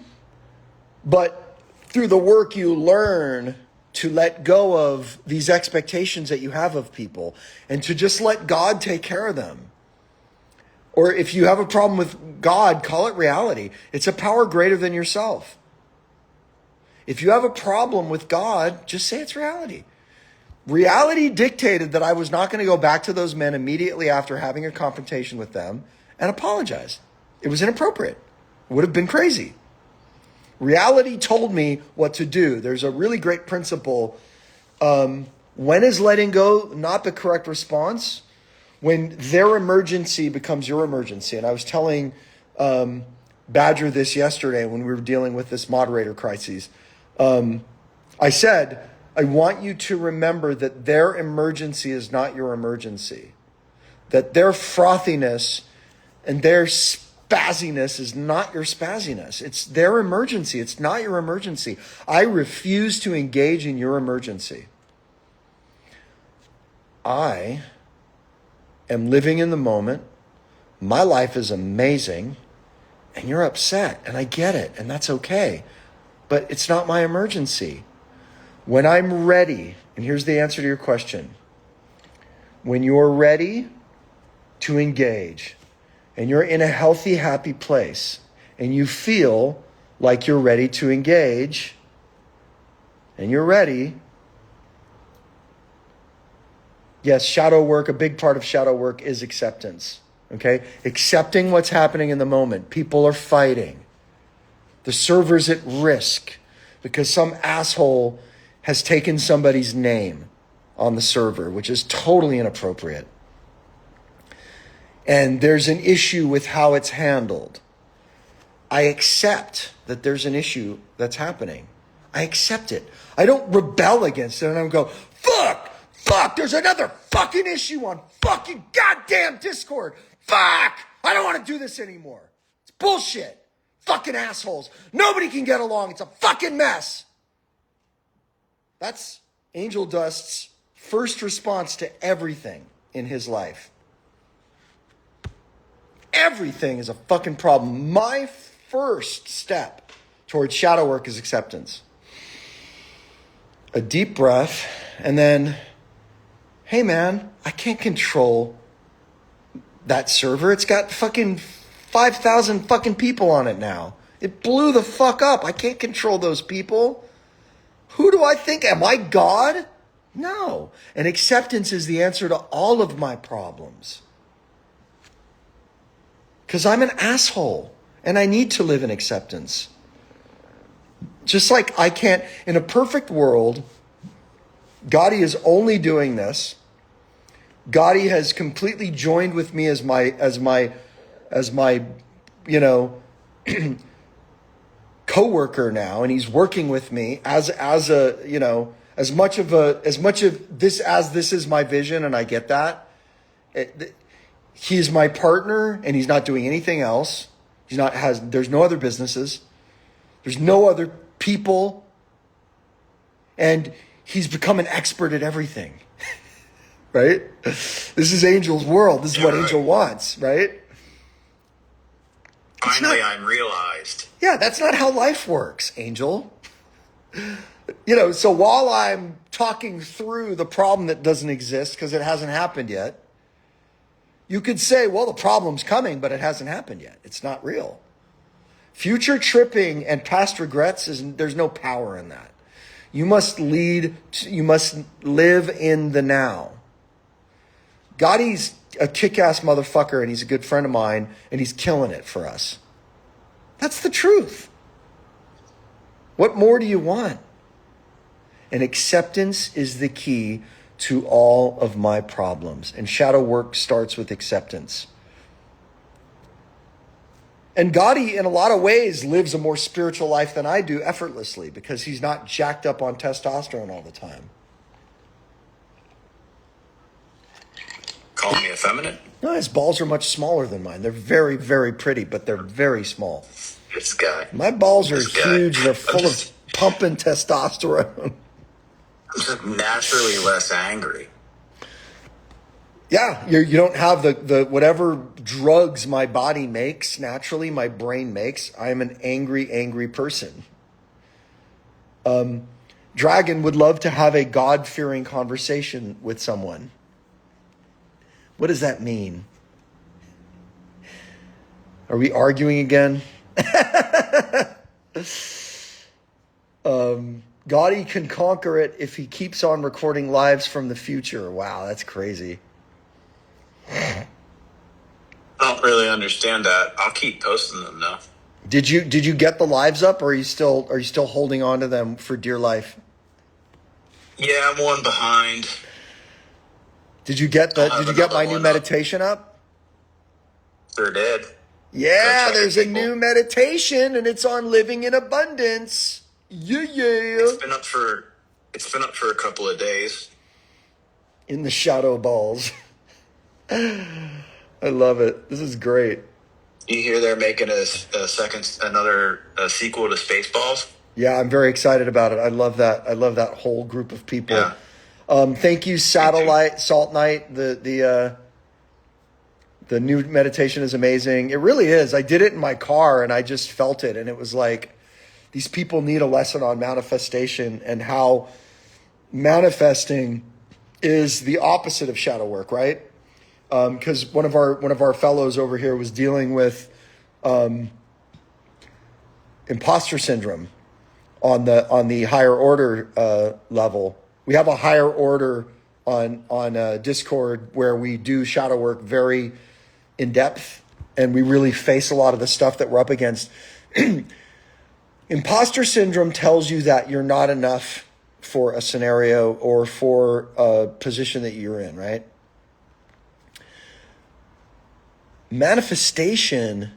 Speaker 1: but through the work you learn to let go of these expectations that you have of people and to just let God take care of them. Or if you have a problem with God, call it reality. It's a power greater than yourself. If you have a problem with God, just say it's reality. Reality dictated that I was not going to go back to those men immediately after having a confrontation with them and apologize. It was inappropriate. It would have been crazy. Reality told me what to do. There's a really great principle. When is letting go not the correct response? When their emergency becomes your emergency. And I was telling Badger this yesterday when we were dealing with this moderator crisis. I said, I want you to remember that their emergency is not your emergency. That their frothiness and their spazziness is not your spazziness. It's their emergency. It's not your emergency. I refuse to engage in your emergency. I am living in the moment. My life is amazing. And you're upset. And I get it. And that's okay. But it's not my emergency. When I'm ready, and here's the answer to your question. When you're ready to engage, and you're in a healthy, happy place, and you feel like you're ready to engage, and you're ready, yes, shadow work, a big part of shadow work is acceptance, okay? Accepting what's happening in the moment. People are fighting. The server's at risk because some asshole has taken somebody's name on the server, which is totally inappropriate. And there's an issue with how it's handled. I accept that there's an issue that's happening. I accept it. I don't rebel against it and I don't go, fuck, there's another fucking issue on fucking goddamn Discord. Fuck, I don't want to do this anymore. It's bullshit. Fucking assholes. Nobody can get along. It's a fucking mess. That's Angel Dust's first response to everything in his life. Everything is a fucking problem. My first step towards shadow work is acceptance. A deep breath, and then, hey man, I can't control that server. It's got fucking 5,000 fucking people on it now. It blew the fuck up. I can't control those people. Who do I think? Am I God? No. And acceptance is the answer to all of my problems. Because I'm an asshole and I need to live in acceptance. Just like I can't, in a perfect world, Gotti is only doing this. Gotti has completely joined with me as my, coworker now, and he's working with me as much of this as this is my vision, and I get that. He's my partner, and he's not doing anything else. There's no other businesses. There's no other people. And he's become an expert at everything. Right? This is Angel's world. This is what Angel wants, right?
Speaker 2: Finally, I'm realized.
Speaker 1: Yeah, that's not how life works, Angel. So while I'm talking through the problem that doesn't exist because it hasn't happened yet, you could say, well, the problem's coming, but it hasn't happened yet. It's not real. Future tripping and past regrets, there's no power in that. You must live in the now. Gotti's a kick-ass motherfucker and he's a good friend of mine and he's killing it for us. That's the truth. What more do you want? And acceptance is the key to all of my problems. And shadow work starts with acceptance. And Gotti, in a lot of ways, lives a more spiritual life than I do effortlessly because he's not jacked up on testosterone all the time.
Speaker 2: Call me effeminate?
Speaker 1: No, his balls are much smaller than mine. They're very, very pretty, but they're very small.
Speaker 2: This guy.
Speaker 1: My balls are huge. They're full of pumping testosterone.
Speaker 2: I'm just naturally less angry.
Speaker 1: Yeah, you don't have the whatever drugs my body makes, naturally my brain makes. I am an angry person. Dragon would love to have a God-fearing conversation with someone. What does that mean? Are we arguing again? Gotti can conquer it if he keeps on recording lives from the future. Wow, that's crazy.
Speaker 2: I don't really understand that. I'll keep posting them though.
Speaker 1: Did you get the lives up, or are you still holding on to them for dear life?
Speaker 2: Yeah, I'm one behind.
Speaker 1: Did you get my new meditation up?
Speaker 2: Sure did.
Speaker 1: Yeah, there's a new meditation and it's on living in abundance. Yeah.
Speaker 2: It's been up for a couple of days.
Speaker 1: In the shadow balls. I love it. This is great.
Speaker 2: You hear they're making another sequel to Spaceballs?
Speaker 1: Yeah, I'm very excited about it. I love that. I love that whole group of people.
Speaker 2: Yeah.
Speaker 1: Thank you, Satellite Salt Night. The new meditation is amazing. It really is. I did it in my car and I just felt it, and it was like these people need a lesson on manifestation and how manifesting is the opposite of shadow work, right? Because one of our fellows over here was dealing with imposter syndrome on the higher order level. We have a higher order on Discord where we do shadow work very in depth, and we really face a lot of the stuff that we're up against. Imposter syndrome tells you that you're not enough for a scenario or for a position that you're in, right? Manifestation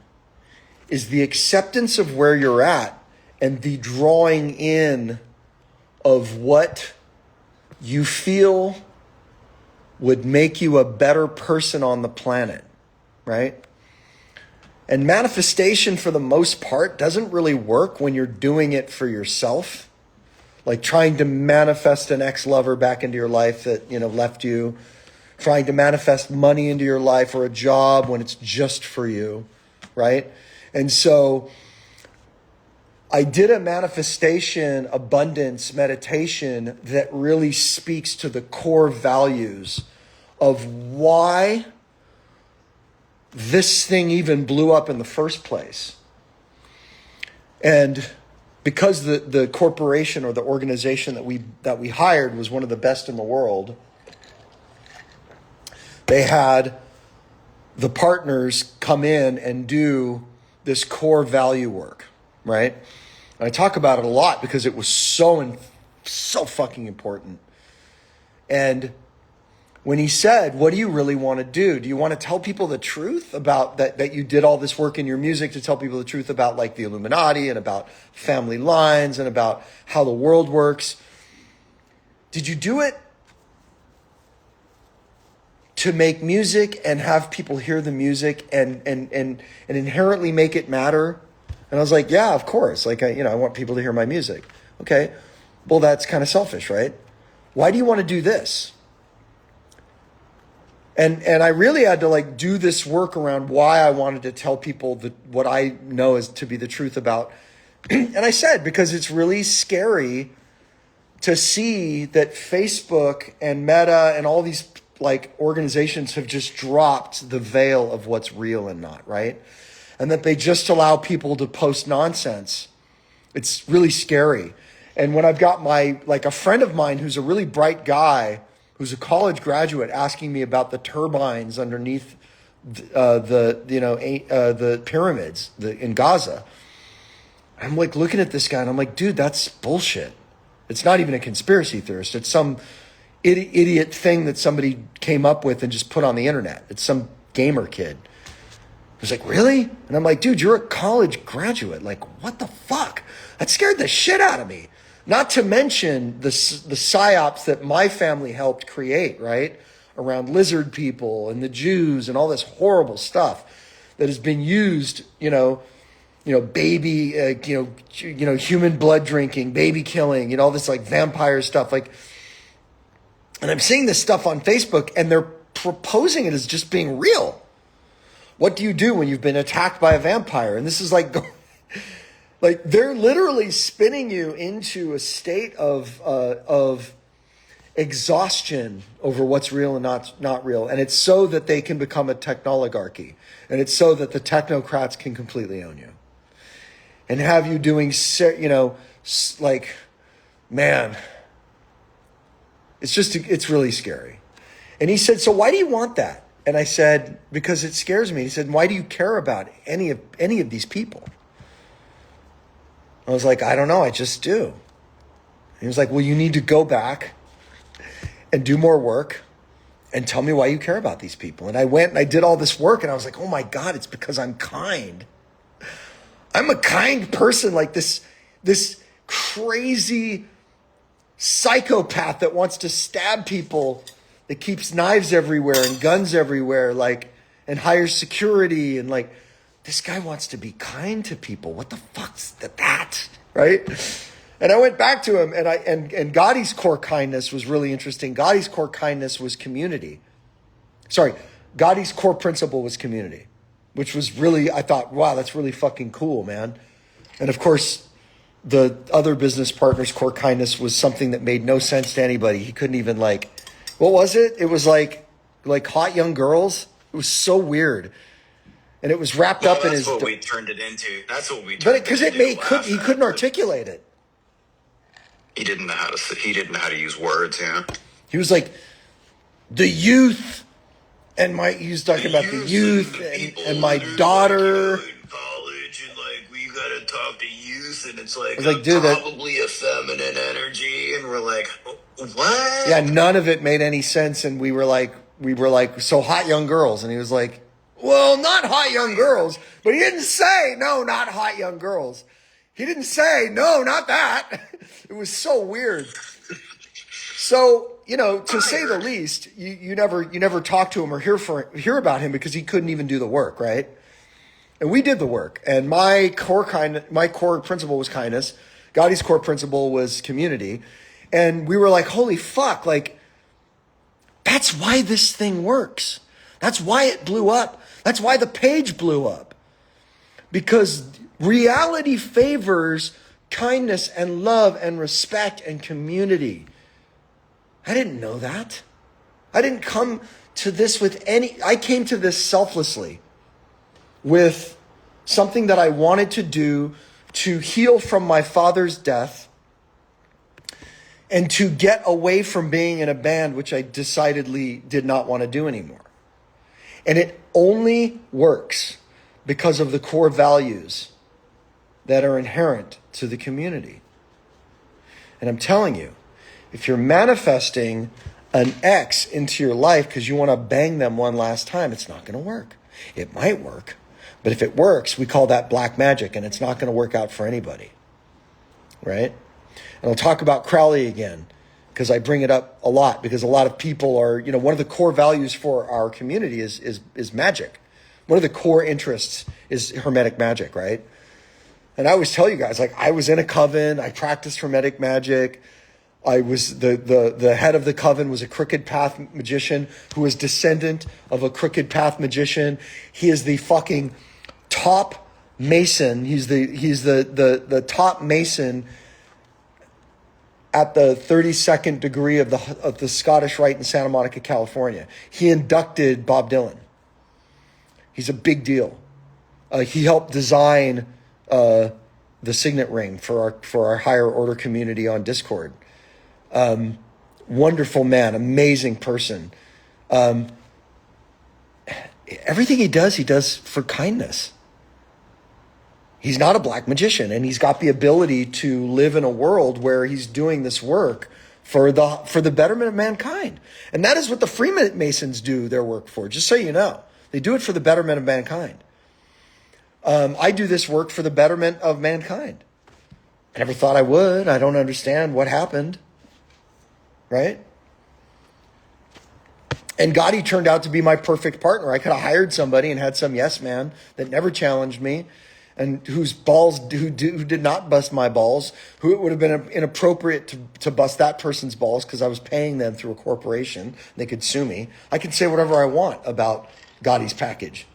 Speaker 1: is the acceptance of where you're at and the drawing in of what you feel would make you a better person on the planet, right? And manifestation, for the most part, doesn't really work when you're doing it for yourself. Like trying to manifest an ex-lover back into your life that, left you. Trying to manifest money into your life or a job when it's just for you, right? And so I did a manifestation abundance meditation that really speaks to the core values of why this thing even blew up in the first place. And because the corporation or the organization that we hired was one of the best in the world, they had the partners come in and do this core value work, right? And I talk about it a lot because it was so fucking important. And when he said, what do you really want to do? Do you want to tell people the truth about that you did all this work in your music to tell people the truth about like the Illuminati and about family lines and about how the world works? Did you do it to make music and have people hear the music and inherently make it matter? And I was like, yeah, of course. Like, I want people to hear my music. Okay. Well, that's kind of selfish, right? Why do you want to do this? And I really had to like do this work around why I wanted to tell people what I know is to be the truth about. And I said, because it's really scary to see that Facebook and Meta and all these like organizations have just dropped the veil of what's real and not, right? And that they just allow people to post nonsense. It's really scary. And when I've got a friend of mine who's a really bright guy, who's a college graduate, asking me about the turbines underneath the pyramids in Gaza, I'm like looking at this guy and I'm like, dude, that's bullshit. It's not even a conspiracy theorist. It's some idiot thing that somebody came up with and just put on the internet. It's some gamer kid. He's like, really? And I'm like, dude, you're a college graduate. Like, what the fuck? That scared the shit out of me. Not to mention the psyops that my family helped create, right? Around lizard people and the Jews and all this horrible stuff that has been used, baby, human blood drinking, baby killing, all this like vampire stuff. Like, and I'm seeing this stuff on Facebook and they're proposing it as just being real. What do you do when you've been attacked by a vampire? And this is like, like they're literally spinning you into a state of exhaustion over what's real and not real. And it's so that they can become a technoligarchy. And it's so that the technocrats can completely own you. And have you doing, like, man, it's really scary. And he said, so why do you want that? And I said, because it scares me. He said, why do you care about any of these people? I was like, I don't know. I just do. And he was like, well, you need to go back and do more work and tell me why you care about these people. And I went and I did all this work and I was like, oh my God, it's because I'm kind. I'm a kind person, like this crazy psychopath that wants to stab people, that keeps knives everywhere and guns everywhere, like, and hires security. And like, this guy wants to be kind to people. What the fuck's that? Right? And I went back to him and Gotti's core kindness was really interesting. Gotti's core kindness was community. Sorry, Gotti's core principle was community, which was really, I thought, wow, that's really fucking cool, man. And of course, the other business partner's core kindness was something that made no sense to anybody. He couldn't even like, what was it? It was like hot young girls. It was so weird. And it was wrapped up in his.
Speaker 2: That's what we turned it into. That's what we turned
Speaker 1: it into. But he couldn't articulate it.
Speaker 2: He didn't know how to. He didn't know how to use words. Yeah.
Speaker 1: He was like, the youth, and he was talking about the youth and my daughter.
Speaker 2: College and like we gotta talk to youth, and it's like,
Speaker 1: dude,
Speaker 2: probably a feminine energy, and we're like, what?
Speaker 1: Yeah, none of it made any sense, and we were like, so hot young girls, and he was like, Well, not hot young girls, but he didn't say, no, not hot young girls. He didn't say, no, not that. It was so weird. So, to say the least, you never talk to him or hear about him because he couldn't even do the work, right? And we did the work. And my core principle was kindness. Gotti's core principle was community. And we were like, holy fuck, like, that's why this thing works. That's why it blew up. That's why the page blew up. Because reality favors kindness and love and respect and community. I didn't know that. I didn't come to this I came to this selflessly with something that I wanted to do to heal from my father's death and to get away from being in a band, which I decidedly did not want to do anymore. And it only works because of the core values that are inherent to the community. And I'm telling you, if you're manifesting an ex into your life because you want to bang them one last time, it's not going to work. It might work, but if it works, we call that black magic, and it's not going to work out for anybody, right? And I'll talk about Crowley again because I bring it up a lot because a lot of people are, one of the core values for our community is magic. One of the core interests is Hermetic magic, right? And I always tell you guys, like, I was in a coven, I practiced Hermetic magic. I was the head of the coven was a Crooked Path magician who was descendant of a Crooked Path magician. He is the fucking top mason. He's the top mason at the 32nd degree of the Scottish Rite in Santa Monica, California. He inducted Bob Dylan. He's a big deal. He helped design the signet ring for our higher order community on Discord. Wonderful man, amazing person. Everything he does for kindness. He's not a black magician, and he's got the ability to live in a world where he's doing this work for the betterment of mankind. And that is what the Freemasons do their work for, just so you know. They do it for the betterment of mankind. I do this work for the betterment of mankind. I never thought I would. I don't understand what happened. Right? And Gotti turned out to be my perfect partner. I could have hired somebody and had some yes man that never challenged me and who did not bust my balls, who it would have been inappropriate to bust that person's balls because I was paying them through a corporation. They could sue me. I can say whatever I want about Gotti's package.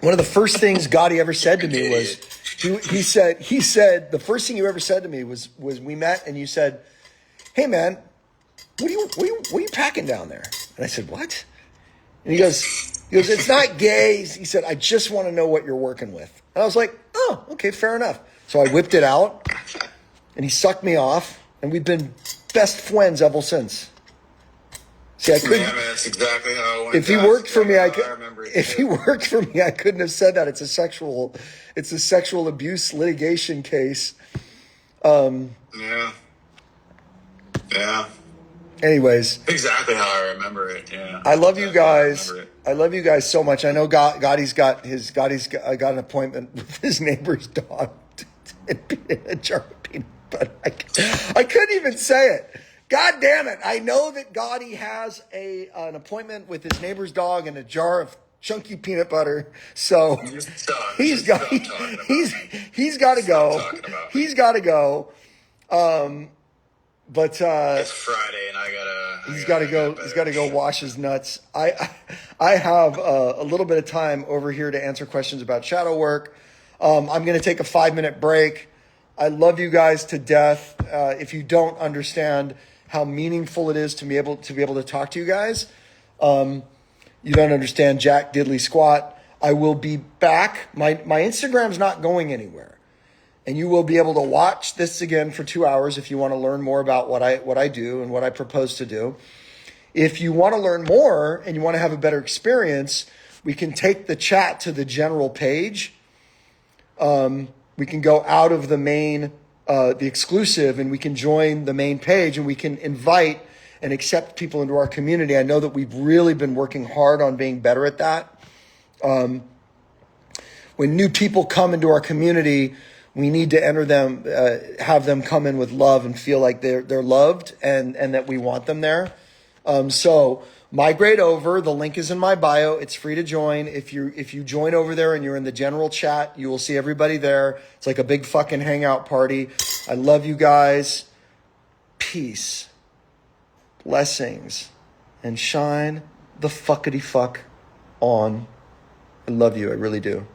Speaker 1: One of the first things Gotti ever said to me was, he said, the first thing you ever said to me was we met and you said, hey man, what are you packing down there? And I said, what? And he goes, it's not gay. He said, I just want to know what you're working with. And I was like, oh, okay, fair enough. So I whipped it out and he sucked me off and we've been best friends ever since. See, I couldn't. Yeah, man, that's exactly how it went. If he worked for me, I could. If he worked for me, I couldn't have said that. It's a sexual abuse litigation case. Yeah. Anyways. Exactly how I remember it. Yeah. I love you guys. I love you guys so much. I know Gotti's got an appointment with his neighbor's dog in a jar of peanut butter. I couldn't even say it. God damn it. I know that Gotti has an appointment with his neighbor's dog and a jar of chunky peanut butter. So he's got to go. He's got to go. But it's Friday and he's got to go wash his nuts. I have a little bit of time over here to answer questions about shadow work. I'm going to take a 5-minute break. I love you guys to death. If you don't understand how meaningful it is to be able to talk to you guys, you don't understand Jack Diddley Squat. I will be back. My Instagram's not going anywhere, and you will be able to watch this again for 2 hours if you want to learn more about what I do and what I propose to do. If you want to learn more and you want to have a better experience, we can take the chat to the general page. We can go out of the main, the exclusive, and we can join the main page, and we can invite and accept people into our community. I know that we've really been working hard on being better at that. When new people come into our community, we need to enter them, have them come in with love and feel like they're loved and that we want them there. So migrate over. The link is in my bio. It's free to join. If you join over there and you're in the general chat, you will see everybody there. It's like a big fucking hangout party. I love you guys. Peace, blessings, and shine the fuckity fuck on. I love you. I really do.